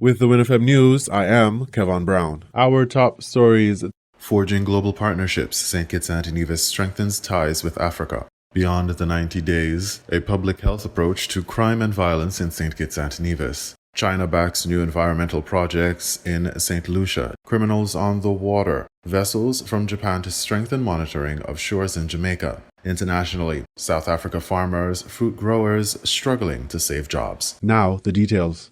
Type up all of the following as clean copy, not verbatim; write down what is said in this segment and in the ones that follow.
With the WINN FM News, I am Kevin Brown. Our top stories: forging global partnerships, St. Kitts and Nevis strengthens ties with Africa. Beyond the 90 days, a public health approach to crime and violence in St. Kitts and Nevis. China backs new environmental projects in St. Lucia. Criminals on the water. Vessels from Japan to strengthen monitoring of shores in Jamaica. Internationally, South Africa farmers, fruit growers struggling to save jobs. Now, the details.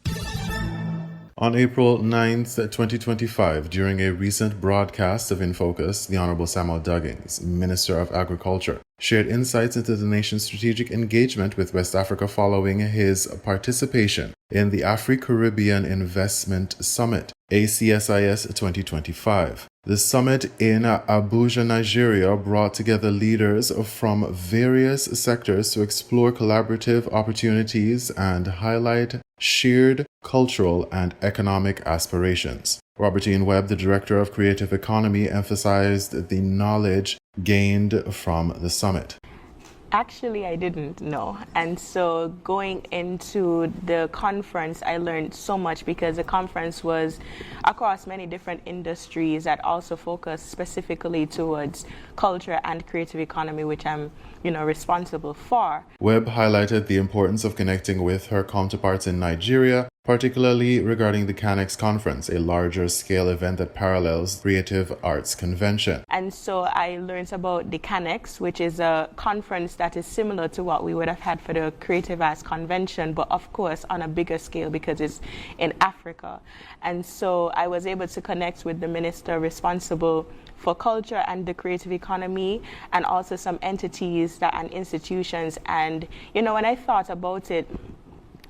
On April 9th, 2025, during a recent broadcast of In Focus, the Honorable Samuel Duggins, Minister of Agriculture, shared insights into the nation's strategic engagement with West Africa following his participation in the Afro-Caribbean Investment Summit, ACSIS 2025. The summit in Abuja, Nigeria, brought together leaders from various sectors to explore collaborative opportunities and highlight shared cultural and economic aspirations. Robertine Webb, the Director of Creative Economy, emphasized the knowledge gained from the summit. Actually, I didn't know. And so going into the conference, I learned so much because the conference was across many different industries that also focused specifically towards culture and creative economy, which I'm, responsible for. Webb highlighted the importance of connecting with her counterparts in Nigeria, particularly regarding the CANX conference, a larger scale event that parallels Creative Arts Convention. And so I learned about the CANX, which is a conference that is similar to what we would have had for the Creative Arts Convention, but of course on a bigger scale because it's in Africa. And so I was able to connect with the minister responsible for culture and the creative economy, and also some entities and institutions. And, when I thought about it,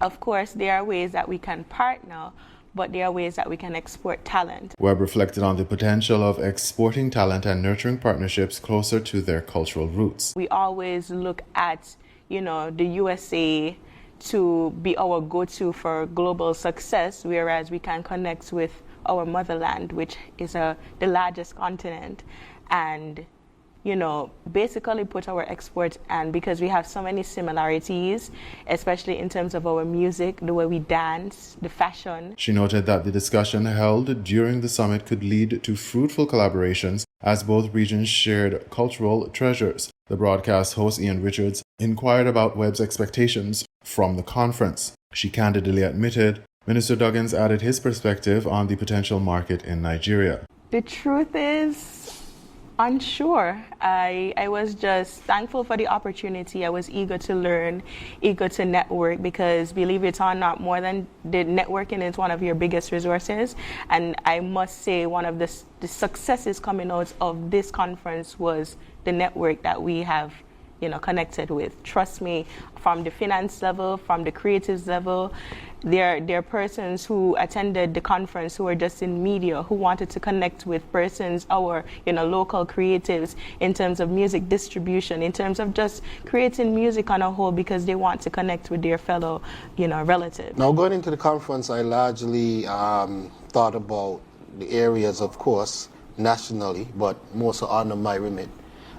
of course, there are ways that we can partner, but there are ways that we can export talent. Webb reflected on the potential of exporting talent and nurturing partnerships closer to their cultural roots. We always look at, the USA to be our go-to for global success, whereas we can connect with our motherland, which is the largest continent, and basically put our export, and because we have so many similarities, especially in terms of our music, the way we dance, the fashion. She noted that the discussion held during the summit could lead to fruitful collaborations as both regions shared cultural treasures. The broadcast host, Ian Richards, inquired about Webb's expectations from the conference. She candidly admitted Minister Duggins added his perspective on the potential market in Nigeria. The truth is, unsure. I was just thankful for the opportunity. I was eager to learn, eager to network, because believe it or not, more than the networking is one of your biggest resources. And I must say one of the successes coming out of this conference was the network that we have connected with. Trust me, from the finance level, from the creatives level, there are persons who attended the conference who were just in media, who wanted to connect with persons, our local creatives, in terms of music distribution, in terms of just creating music on a whole, because they want to connect with their fellow relatives. Now, going into the conference, I largely thought about the areas, of course, nationally, but more so under my remit,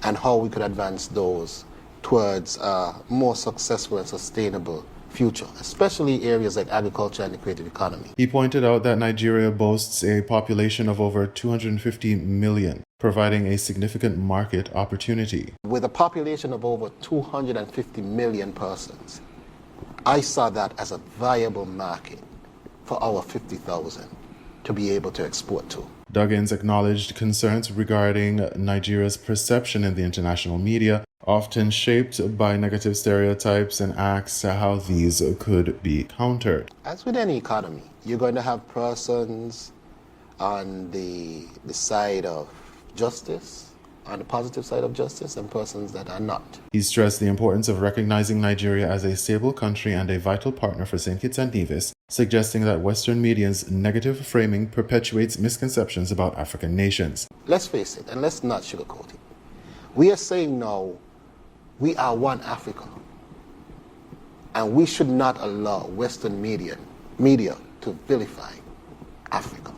and how we could advance those towards a more successful and sustainable future, especially areas like agriculture and the creative economy. He pointed out that Nigeria boasts a population of over 250 million, providing a significant market opportunity. With a population of over 250 million persons, I saw that as a viable market for our 50,000 to be able to export to. Duggins acknowledged concerns regarding Nigeria's perception in the international media, often shaped by negative stereotypes, and asked how these could be countered. As with any economy, you're going to have persons on the side of justice, on the positive side of justice, and persons that are not. He stressed the importance of recognizing Nigeria as a stable country and a vital partner for St. Kitts and Nevis, suggesting that Western media's negative framing perpetuates misconceptions about African nations. Let's face it, and let's not sugarcoat it. We are saying now, we are one Africa, and we should not allow Western media to vilify Africa.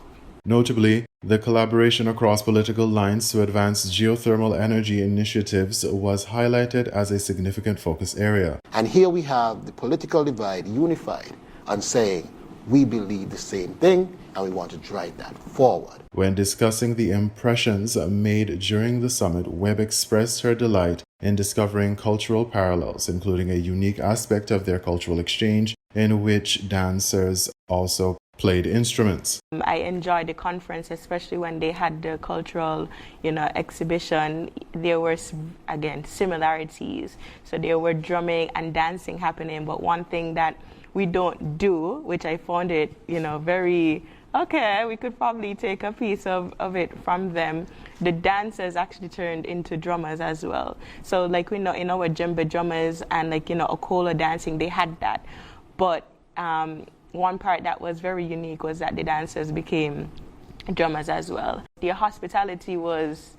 Notably, the collaboration across political lines to advance geothermal energy initiatives was highlighted as a significant focus area. And here we have the political divide unified on saying We believe the same thing, and we want to drive that forward. When discussing the impressions made during the summit, Webb expressed her delight in discovering cultural parallels, including a unique aspect of their cultural exchange in which dancers also played instruments. I enjoyed the conference, especially when they had the cultural, exhibition. There were, again, similarities. So there were drumming and dancing happening, but one thing that we don't do, which I found it, very, okay, we could probably take a piece of it from them. The dancers actually turned into drummers as well. So like we know in our djembe drummers and Okola dancing, they had that. But one part that was very unique was that the dancers became drummers as well. Their hospitality was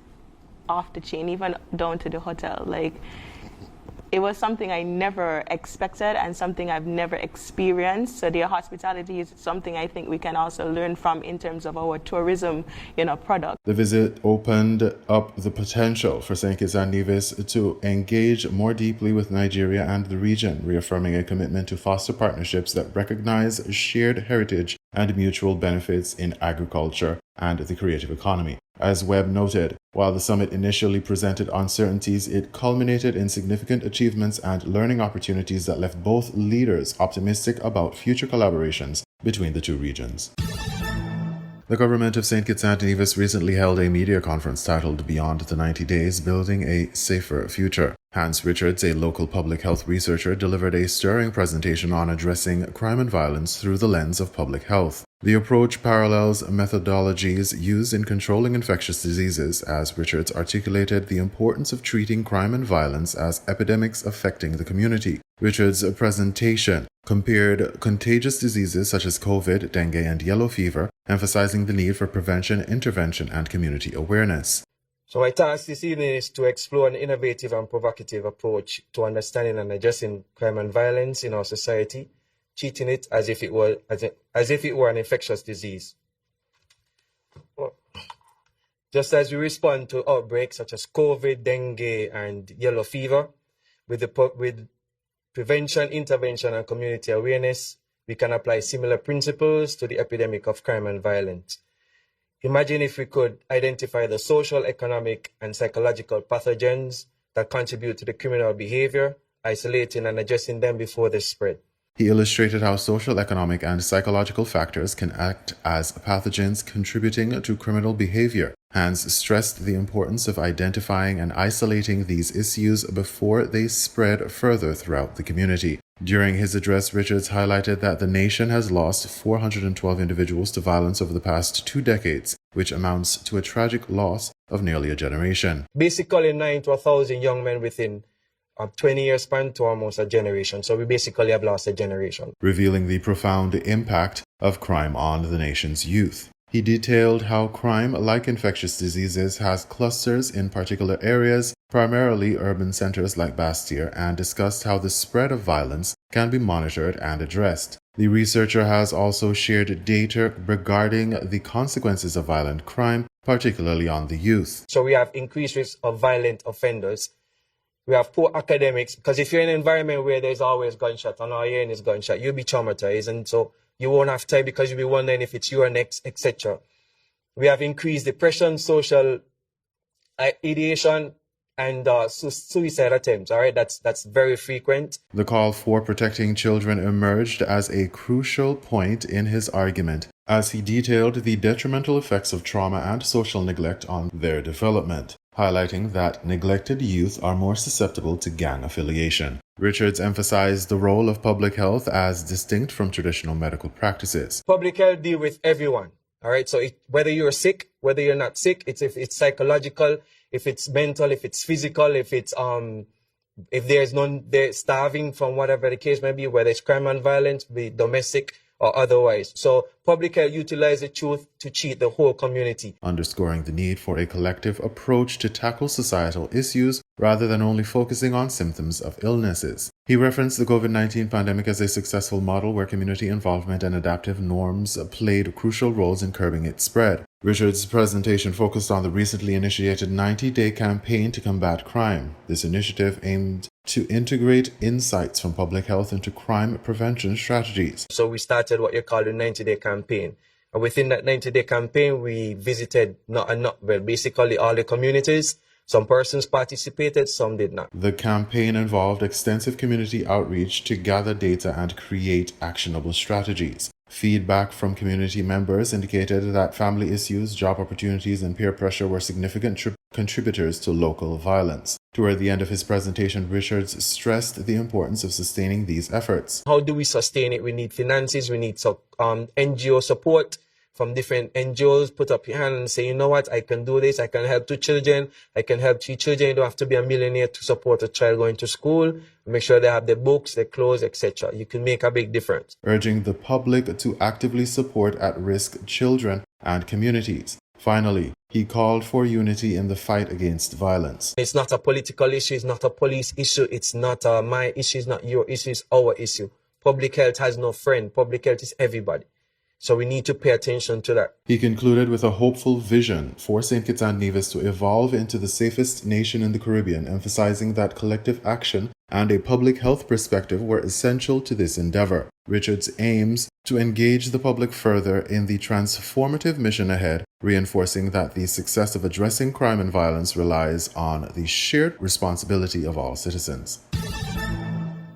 off the chain, even down to the hotel. It was something I never expected and something I've never experienced. So their hospitality is something I think we can also learn from in terms of our tourism, product. The visit opened up the potential for St. Kitts and Nevis to engage more deeply with Nigeria and the region, reaffirming a commitment to foster partnerships that recognize shared heritage and mutual benefits in agriculture and the creative economy. As Webb noted, while the summit initially presented uncertainties, it culminated in significant achievements and learning opportunities that left both leaders optimistic about future collaborations between the two regions. The government of St. Kitts and Nevis recently held a media conference titled Beyond the 90 Days, Building a Safer Future. Hans Richards, a local public health researcher, delivered a stirring presentation on addressing crime and violence through the lens of public health. The approach parallels methodologies used in controlling infectious diseases, as Richards articulated the importance of treating crime and violence as epidemics affecting the community. Richards' presentation compared contagious diseases such as COVID, dengue, and yellow fever, emphasizing the need for prevention, intervention, and community awareness. So my task this evening is to explore an innovative and provocative approach to understanding and addressing crime and violence in our society, treating it as if it were an infectious disease. Just as we respond to outbreaks such as COVID, dengue, and yellow fever, with prevention, intervention, and community awareness, we can apply similar principles to the epidemic of crime and violence. Imagine if we could identify the social, economic, and psychological pathogens that contribute to the criminal behavior, isolating and addressing them before they spread. He illustrated how social, economic, and psychological factors can act as pathogens contributing to criminal behavior. Hans stressed the importance of identifying and isolating these issues before they spread further throughout the community. During his address, Richards highlighted that the nation has lost 412 individuals to violence over the past 2 decades, which amounts to a tragic loss of nearly a generation. Basically 9 to 1,000 young men within a 20-year span to almost a generation. So we basically have lost a generation. Revealing the profound impact of crime on the nation's youth. He detailed how crime, like infectious diseases, has clusters in particular areas, primarily urban centers like Bastia, and discussed how the spread of violence can be monitored and addressed. The researcher has also shared data regarding the consequences of violent crime, particularly on the youth. So we have increased risk of violent offenders. We have poor academics, because if you're in an environment where there's always gunshot and all you're hearing is gunshot, you'll be traumatized, and so you won't have time because you'll be wondering if it's your next, etc. We have increased depression, social ideation, and suicide attempts. All right, that's very frequent. The call for protecting children emerged as a crucial point in his argument, as he detailed the detrimental effects of trauma and social neglect on their development, highlighting that neglected youth are more susceptible to gang affiliation. Richards emphasized the role of public health as distinct from traditional medical practices. Public health deal with everyone. All right, so whether you're sick, whether you're not sick, if it's psychological, if it's mental, if it's physical, if there's they're starving from whatever the case may be, whether it's crime and violence, be domestic or otherwise. So public health utilizes the truth to treat the whole community. Underscoring the need for a collective approach to tackle societal issues rather than only focusing on symptoms of illnesses. He referenced the COVID-19 pandemic as a successful model where community involvement and adaptive norms played crucial roles in curbing its spread. Richard's presentation focused on the recently initiated 90-day campaign to combat crime. This initiative aimed to integrate insights from public health into crime prevention strategies. So we started what you call the 90-day campaign. And within that 90-day campaign, we visited basically all the communities. Some persons participated, some did not. The campaign involved extensive community outreach to gather data and create actionable strategies. Feedback from community members indicated that family issues, job opportunities, and peer pressure were significant contributors to local violence. Toward the end of his presentation, Richards stressed the importance of sustaining these efforts. How do we sustain it? We need finances, we need NGO support from different NGOs. Put up your hand and say, you know what, I can do this, I can help 2 children, I can help 3 children. You don't have to be a millionaire to support a child going to school. Make sure they have their books, their clothes, etc. You can make a big difference. Urging the public to actively support at-risk children and communities. Finally, he called for unity in the fight against violence. It's not a political issue, it's not a police issue, it's not my issue, it's not your issue, it's our issue. Public health has no friend, public health is everybody. So we need to pay attention to that. He concluded with a hopeful vision for St. Kitts and Nevis to evolve into the safest nation in the Caribbean, emphasizing that collective action and a public health perspective were essential to this endeavor. Richards aims to engage the public further in the transformative mission ahead, reinforcing that the success of addressing crime and violence relies on the shared responsibility of all citizens.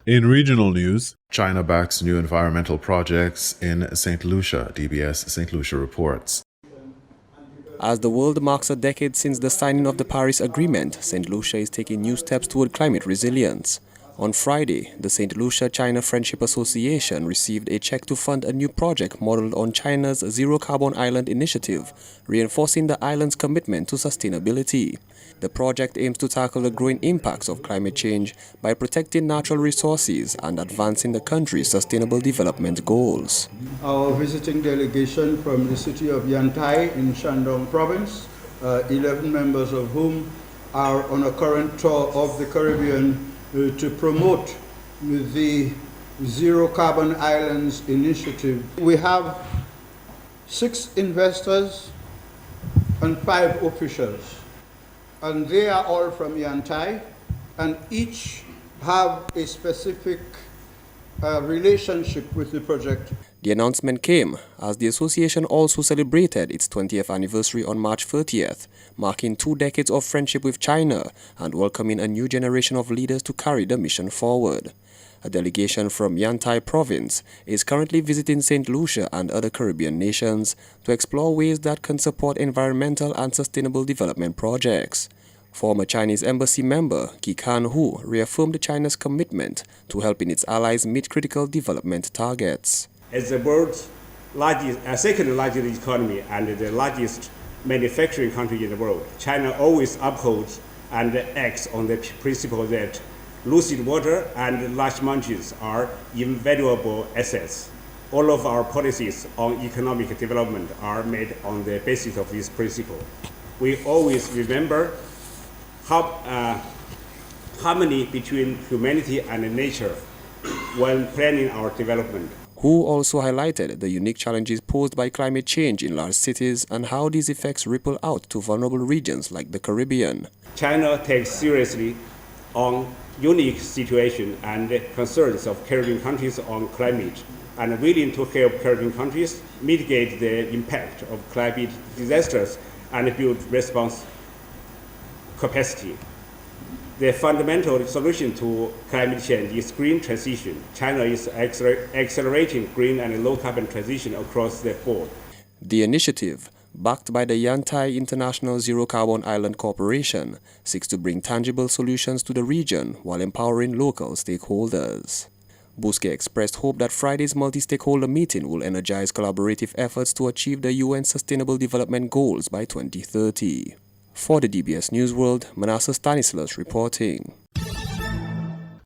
In regional news, China backs new environmental projects in St. Lucia, DBS St. Lucia reports. As the world marks a decade since the signing of the Paris Agreement, St. Lucia is taking new steps toward climate resilience. On Friday, the St. Lucia China Friendship Association received a check to fund a new project modeled on China's Zero Carbon Island initiative, reinforcing the island's commitment to sustainability. The project aims to tackle the growing impacts of climate change by protecting natural resources and advancing the country's sustainable development goals. Our visiting delegation from the city of Yantai in Shandong province, 11 members of whom are on a current tour of the Caribbean to promote the Zero Carbon Islands initiative. We have 6 investors and 5 officials, and they are all from Yantai, and each have a specific relationship with the project. The announcement came as the association also celebrated its 20th anniversary on March 30th, marking 2 decades of friendship with China and welcoming a new generation of leaders to carry the mission forward. A delegation from Yantai province is currently visiting St. Lucia and other Caribbean nations to explore ways that can support environmental and sustainable development projects. Former Chinese embassy member Qi Kan-hu reaffirmed China's commitment to helping its allies meet critical development targets. As the world's second largest economy and the largest manufacturing country in the world, China always upholds and acts on the principle that lucid water and large mountains are invaluable assets. All of our policies on economic development are made on the basis of this principle. We always remember harmony between humanity and nature when planning our development. Hu also highlighted the unique challenges posed by climate change in large cities and how these effects ripple out to vulnerable regions like the Caribbean. China takes seriously on unique situation and concerns of Caribbean countries on climate and willing to help Caribbean countries mitigate the impact of climate disasters and build response capacity. The fundamental solution to climate change is green transition. China is accelerating green and low carbon transition across the board. The initiative, backed by the Yantai International Zero Carbon Island Corporation, seeks to bring tangible solutions to the region while empowering local stakeholders. Busquet expressed hope that Friday's multi-stakeholder meeting will energize collaborative efforts to achieve the UN Sustainable Development Goals by 2030. For the DBS News World, Manasseh Stanislas reporting.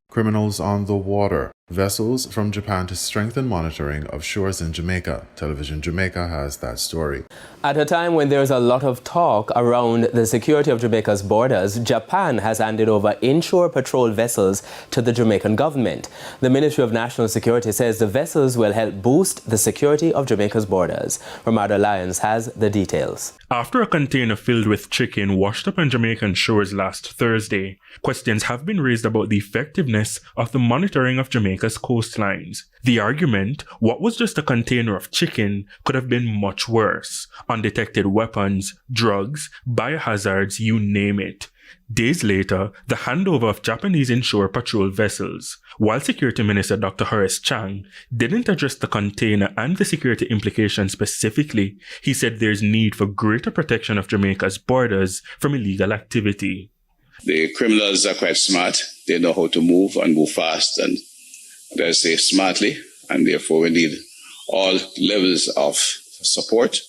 Criminals on the water. Vessels from Japan to strengthen monitoring of shores in Jamaica. Television Jamaica has that story. At a time when there's a lot of talk around the security of Jamaica's borders, Japan has handed over inshore patrol vessels to the Jamaican government. The Ministry of National Security says the vessels will help boost the security of Jamaica's borders. Ramada Lyons has the details. After a container filled with chicken washed up on Jamaican shores last Thursday, questions have been raised about the effectiveness of the monitoring of Jamaica's coastlines. The argument, what was just a container of chicken, could have been much worse. Undetected weapons, drugs, biohazards, you name it. Days later, the handover of Japanese inshore patrol vessels. While Security Minister Dr. Horace Chang didn't address the container and the security implications specifically, he said there's need for greater protection of Jamaica's borders from illegal activity. The criminals are quite smart. They know how to move and move fast and, I say, smartly. And therefore, we need all levels of support.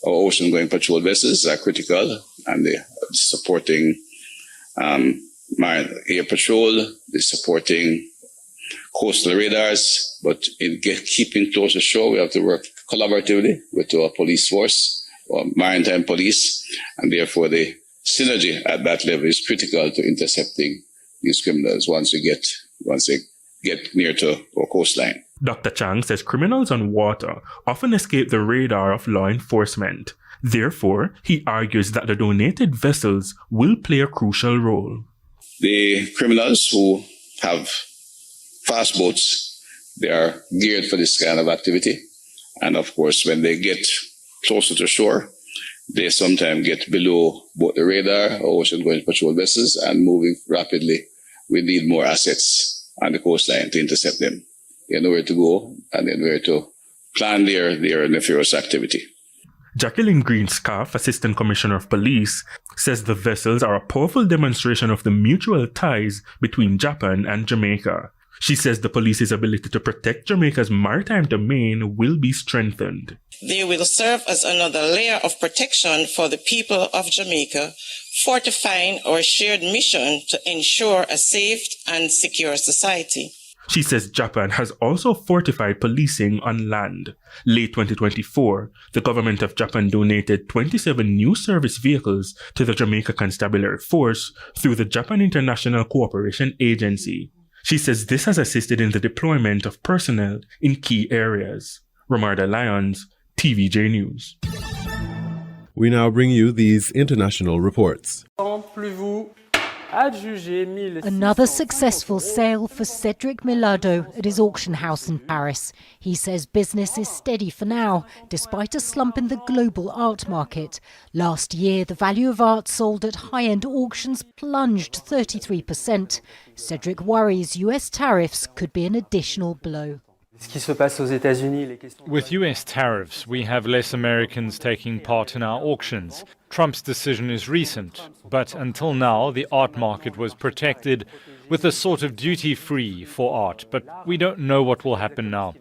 Our ocean-going patrol vessels are critical, and they're supporting air patrol, they're supporting coastal radars. But in keeping close to shore, we have to work collaboratively with our police force, or maritime police, and therefore the synergy at that level is critical to intercepting these criminals once they get near to our coastline. Dr. Chang says criminals on water often escape the radar of law enforcement. Therefore, he argues that the donated vessels will play a crucial role. The criminals who have fast boats, they are geared for this kind of activity. And of course, when they get closer to shore, they sometimes get below both the radar, ocean-going patrol vessels, and moving rapidly. We need more assets on the coastline to intercept them. They know where to go and then where to plan their nefarious activity. Jacqueline Green-Scarf, Assistant Commissioner of Police, says the vessels are a powerful demonstration of the mutual ties between Japan and Jamaica. She says the police's ability to protect Jamaica's maritime domain will be strengthened. They will serve as another layer of protection for the people of Jamaica, fortifying our shared mission to ensure a safe and secure society. She says Japan has also fortified policing on land. Late 2024, the government of Japan donated 27 new service vehicles to the Jamaica Constabulary Force through the Japan International Cooperation Agency. She says this has assisted in the deployment of personnel in key areas. Ramarda Lyons, TVJ News. We now bring you these international reports. Another successful sale for Cedric Millardo at his auction house in Paris. He says business is steady for now, despite a slump in the global art market. Last year, the value of art sold at high-end auctions plunged 33%. Cedric worries US tariffs could be an additional blow. With US tariffs, we have less Americans taking part in our auctions. Trump's decision is recent, but until now the art market was protected with a sort of duty-free for art, but we don't know what will happen now.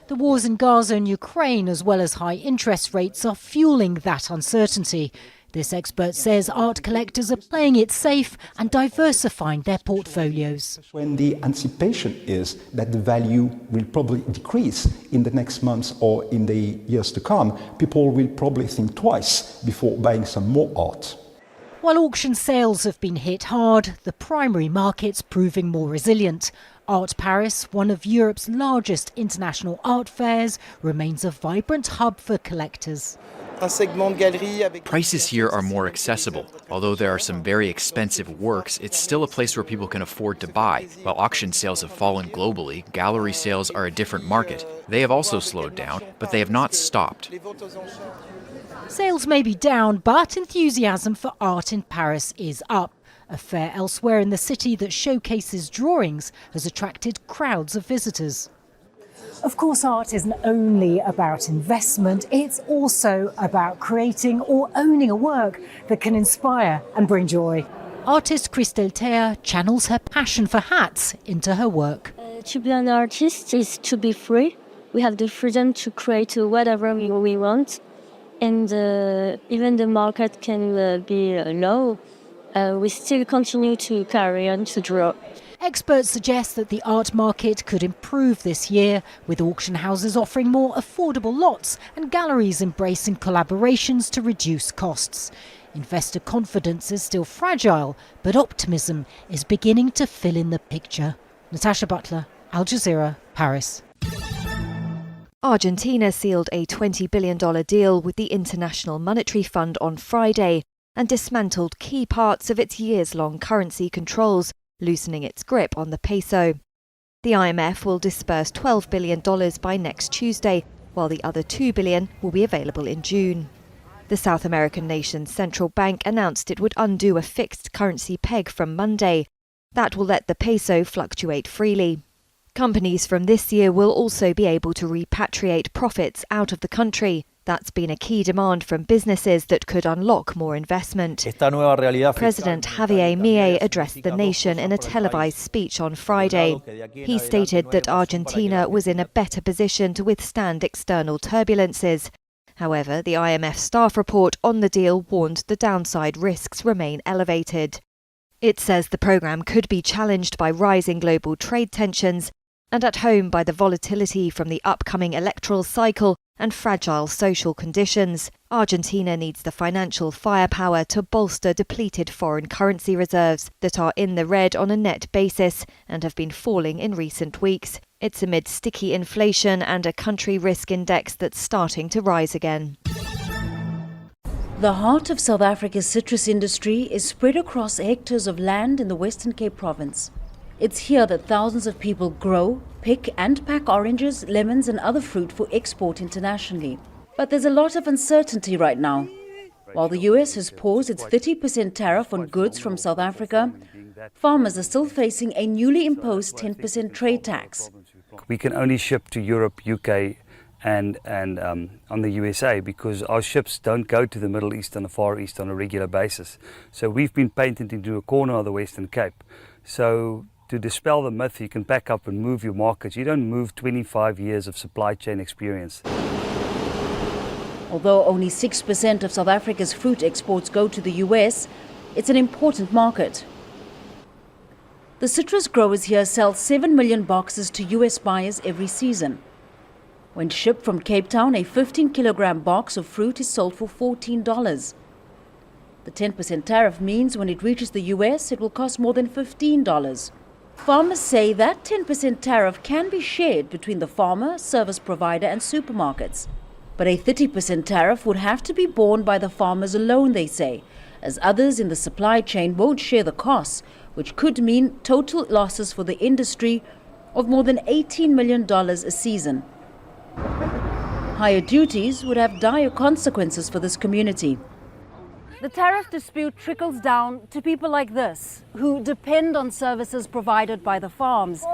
The wars in Gaza and Ukraine, as well as high interest rates, are fueling that uncertainty. This expert says art collectors are playing it safe and diversifying their portfolios. When the anticipation is that the value will probably decrease in the next months or in the years to come, people will probably think twice before buying some more art. While auction sales have been hit hard, the primary market's proving more resilient. Art Paris, one of Europe's largest international art fairs, remains a vibrant hub for collectors. Prices here are more accessible. Although there are some very expensive works, it's still a place where people can afford to buy. While auction sales have fallen globally, gallery sales are a different market. They have also slowed down, but they have not stopped. Sales may be down, but enthusiasm for art in Paris is up. A fair elsewhere in the city that showcases drawings has attracted crowds of visitors. Of course, art isn't only about investment, it's also about creating or owning a work that can inspire and bring joy. Artist Christelle Thea channels her passion for hats into her work. To be an artist is to be free. We have the freedom to create whatever we want, and even the market can be low. We still continue to carry on to draw. Experts suggest that the art market could improve this year, with auction houses offering more affordable lots and galleries embracing collaborations to reduce costs. Investor confidence is still fragile, but optimism is beginning to fill in the picture. Natasha Butler, Al Jazeera, Paris. Argentina sealed a $20 billion deal with the International Monetary Fund on Friday and dismantled key parts of its years-long currency controls, loosening its grip on the peso. The IMF will disburse $12 billion by next Tuesday, while the other $2 billion will be available in June. The South American nation's central bank announced it would undo a fixed currency peg from Monday. That will let the peso fluctuate freely. Companies from this year will also be able to repatriate profits out of the country. That's been a key demand from businesses that could unlock more investment. President Javier Milei addressed the nation in a televised speech on Friday. He stated that Argentina was in a better position to withstand external turbulences. However, the IMF staff report on the deal warned the downside risks remain elevated. It says the program could be challenged by rising global trade tensions and at home by the volatility from the upcoming electoral cycle and fragile social conditions. Argentina needs the financial firepower to bolster depleted foreign currency reserves that are in the red on a net basis and have been falling in recent weeks. It's amid sticky inflation and a country risk index that's starting to rise again. The heart of South Africa's citrus industry is spread across hectares of land in the Western Cape province. It's here that thousands of people grow, pick and pack oranges, lemons and other fruit for export internationally. But there's a lot of uncertainty right now. While the US has paused its 30% tariff on goods from South Africa, farmers are still facing a newly imposed 10% trade tax. We can only ship to Europe, UK and on the USA because our ships don't go to the Middle East and the Far East on a regular basis. So we've been painted into a corner of the Western Cape. So to dispel the myth, you can pack up and move your markets. You don't move 25 years of supply chain experience. Although only 6% of South Africa's fruit exports go to the US, it's an important market. The citrus growers here sell 7 million boxes to US buyers every season. When shipped from Cape Town, a 15-kilogram box of fruit is sold for $14. The 10% tariff means when it reaches the US, it will cost more than $15. Farmers say that 10% tariff can be shared between the farmer, service provider and supermarkets. But a 30% tariff would have to be borne by the farmers alone, they say, as others in the supply chain won't share the costs, which could mean total losses for the industry of more than $18 million a season. Higher duties would have dire consequences for this community. The tariff dispute trickles down to people like this, who depend on services provided by the farms.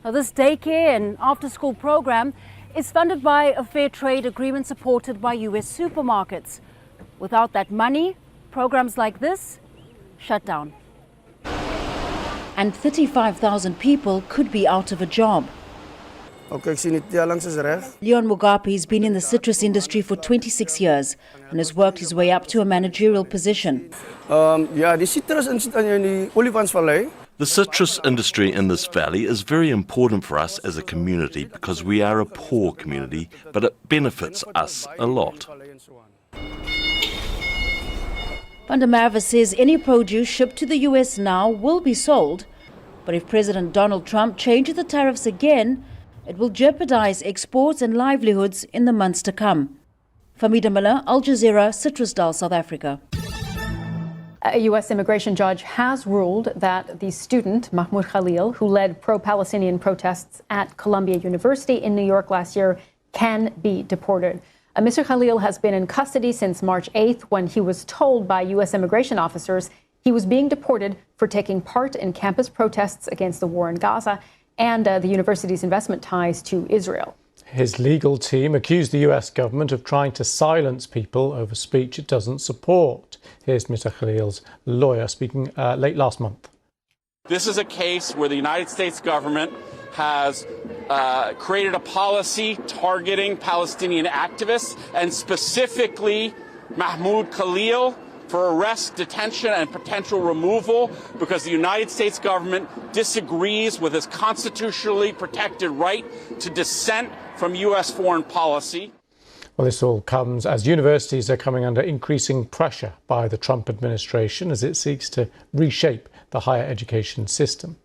Now, this daycare and after-school program is funded by a fair trade agreement supported by US supermarkets. Without that money, programs like this shut down. And 35,000 people could be out of a job. Leon Mugape has been in the citrus industry for 26 years and has worked his way up to a managerial position. The citrus industry in this valley is very important for us as a community because we are a poor community, but it benefits us a lot. Van der Merwe says any produce shipped to the US now will be sold, but if President Donald Trump changes the tariffs again, it will jeopardize exports and livelihoods in the months to come. Famida Miller, Al Jazeera, Citrusdal, South Africa. A U.S. immigration judge has ruled that the student, Mahmoud Khalil, who led pro-Palestinian protests at Columbia University in New York last year, can be deported. Mr. Khalil has been in custody since March 8th when he was told by U.S. immigration officers he was being deported for taking part in campus protests against the war in Gaza and the university's investment ties to Israel. His legal team accused the US government of trying to silence people over speech it doesn't support. Here's Mr. Khalil's lawyer speaking late last month. This is a case where the United States government has created a policy targeting Palestinian activists and specifically Mahmoud Khalil for arrest, detention, and potential removal because the United States government disagrees with its constitutionally protected right to dissent from U.S. foreign policy. Well, this all comes as universities are coming under increasing pressure by the Trump administration as it seeks to reshape the higher education system.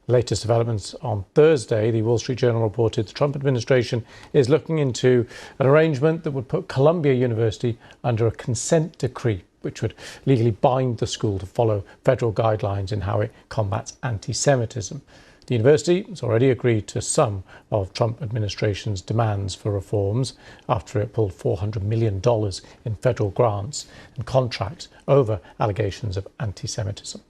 The latest developments on Thursday, the Wall Street Journal reported the Trump administration is looking into an arrangement that would put Columbia University under a consent decree, which would legally bind the school to follow federal guidelines in how it combats anti-Semitism. The university has already agreed to some of Trump administration's demands for reforms after it pulled $400 million in federal grants and contracts over allegations of anti-Semitism.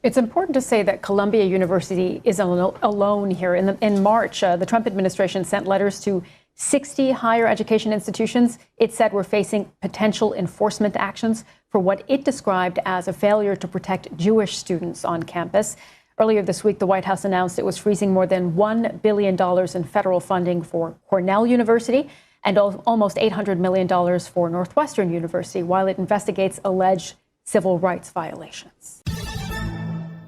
It's important to say that Columbia University is alone here. In March, the Trump administration sent letters to 60 higher education institutions. It said we're facing potential enforcement actions for what it described as a failure to protect Jewish students on campus. Earlier this week, the White House announced it was freezing more than $1 billion in federal funding for Cornell University and almost $800 million for Northwestern University while it investigates alleged civil rights violations.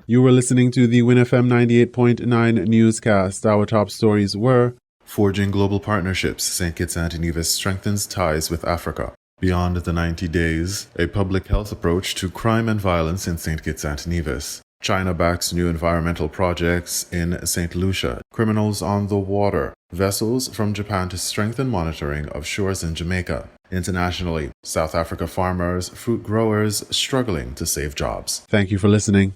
You were listening to the WINN FM 98.9 newscast. Our top stories were: forging global partnerships, St. Kitts and Nevis strengthens ties with Africa. Beyond the 90 days, a public health approach to crime and violence in St. Kitts and Nevis. China backs new environmental projects in St. Lucia. Criminals on the water. Vessels from Japan to strengthen monitoring of shores in Jamaica. Internationally, South Africa farmers, fruit growers struggling to save jobs. Thank you for listening.